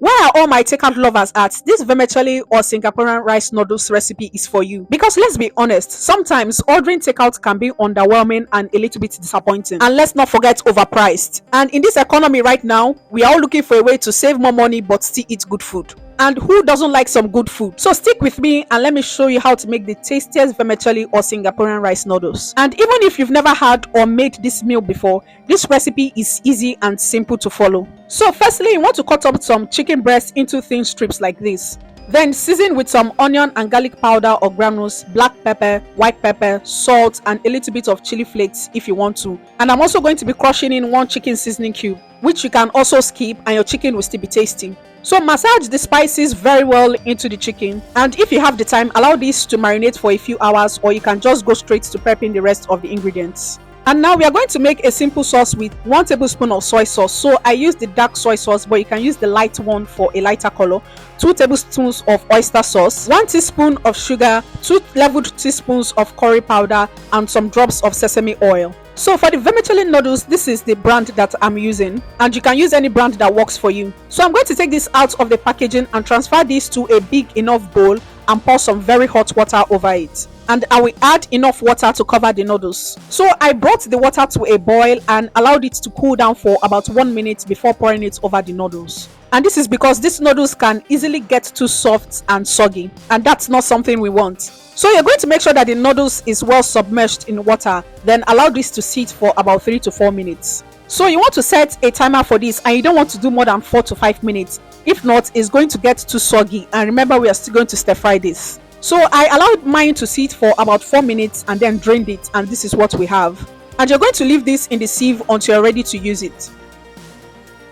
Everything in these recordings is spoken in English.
Where are all my takeout lovers at? This vermicelli or Singaporean rice noodles recipe is for you. Because let's be honest, sometimes ordering takeout can be underwhelming and a little bit disappointing. And let's not forget overpriced. And in this economy right now, we are all looking for a way to save more money but still eat good food. And who doesn't like some good food? So stick with me and let me show you how to make the tastiest vermicelli or Singaporean rice noodles. And even if you've never had or made this meal before, this recipe is easy and simple to follow. So firstly, you want to cut up some chicken breast into thin strips like this. Then season with some onion and garlic powder or granules, black pepper, white pepper, salt, and a little bit of chili flakes if you want to. And I'm also going to be crushing in 1 chicken seasoning cube, which you can also skip and your chicken will still be tasty. So massage the spices very well into the chicken, and if you have the time, allow this to marinate for a few hours, or you can just go straight to prepping the rest of the ingredients. And now we are going to make a simple sauce with 1 tablespoon of soy sauce. So I use the dark soy sauce, but you can use the light one for a lighter color. 2 tablespoons of oyster sauce, 1 teaspoon of sugar, 2 leveled teaspoons of curry powder, and some drops of sesame oil. So for the vermicelli noodles, this is the brand that I'm using, and you can use any brand that works for you. So I'm going to take this out of the packaging and transfer this to a big enough bowl and pour some very hot water over it. And I will add enough water to cover the noodles. So I brought the water to a boil and allowed it to cool down for about 1 minute before pouring it over the noodles. And this is because these noodles can easily get too soft and soggy, and that's not something we want. So you're going to make sure that the noodles is well submerged in water, then allow this to sit for about 3 to 4 minutes. So you want to set a timer for this, and you don't want to do more than 4 to 5 minutes. If not, it's going to get too soggy, and remember, we are still going to stir fry this. So I allowed mine to sit for about 4 minutes and then drained it, and this is what we have. And you're going to leave this in the sieve until you're ready to use it.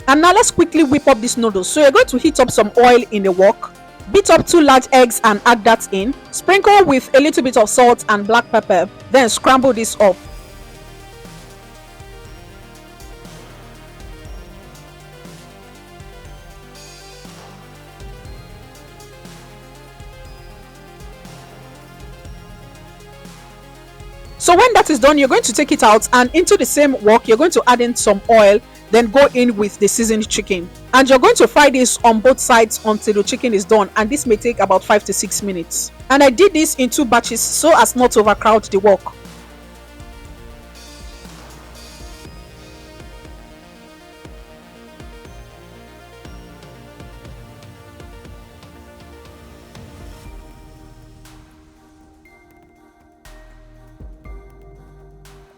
And now let's quickly whip up these noodles. So you're going to heat up some oil in the wok, beat up 2 large eggs and add that in, sprinkle with a little bit of salt and black pepper, then scramble this up. So when that is done, you're going to take it out, and into the same wok you're going to add in some oil, then go in with the seasoned chicken, and you're going to fry this on both sides until the chicken is done, and this may take about 5 to 6 minutes. And I did this in 2 batches so as not to overcrowd the wok.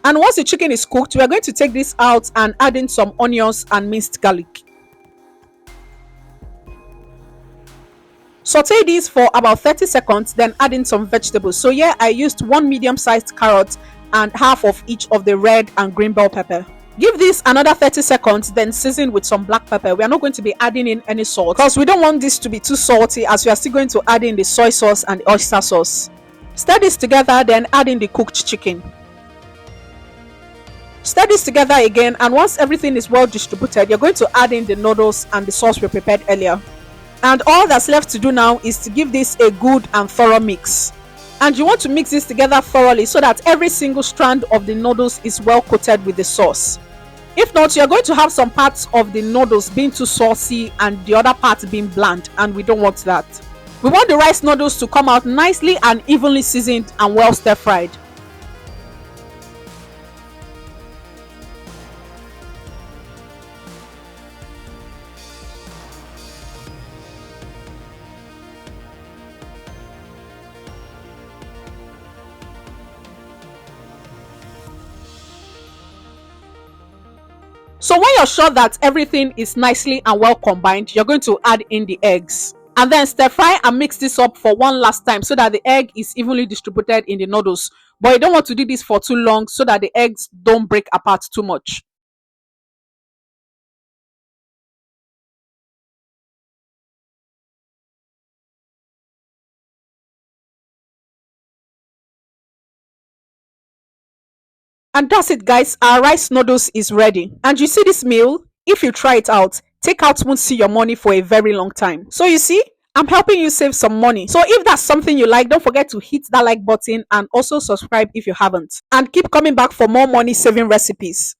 And once the chicken is cooked, we are going to take this out and add in some onions and minced garlic. Saute this for about 30 seconds, then add in some vegetables. So here I used 1 medium-sized carrot and half of each of the red and green bell pepper. Give this another 30 seconds, then season with some black pepper. We are not going to be adding in any salt because we don't want this to be too salty, as we are still going to add in the soy sauce and the oyster sauce. Stir this together, then add in the cooked chicken. Stir this together again, and once everything is well distributed, you're going to add in the noodles and the sauce we prepared earlier. And all that's left to do now is to give this a good and thorough mix. And you want to mix this together thoroughly so that every single strand of the noodles is well coated with the sauce. If not, you're going to have some parts of the noodles being too saucy and the other parts being bland, and we don't want that. We want the rice noodles to come out nicely and evenly seasoned and well stir fried. So when you're sure that everything is nicely and well combined, you're going to add in the eggs. And then stir fry and mix this up for one last time so that the egg is evenly distributed in the noodles. But you don't want to do this for too long so that the eggs don't break apart too much. And that's it, guys. Our rice noodles is ready. And you see this meal, if you try it out, takeout won't see your money for a very long time. So you see, I'm helping you save some money. So if that's something you like, don't forget to hit that like button and also subscribe if you haven't. And keep coming back for more money saving recipes.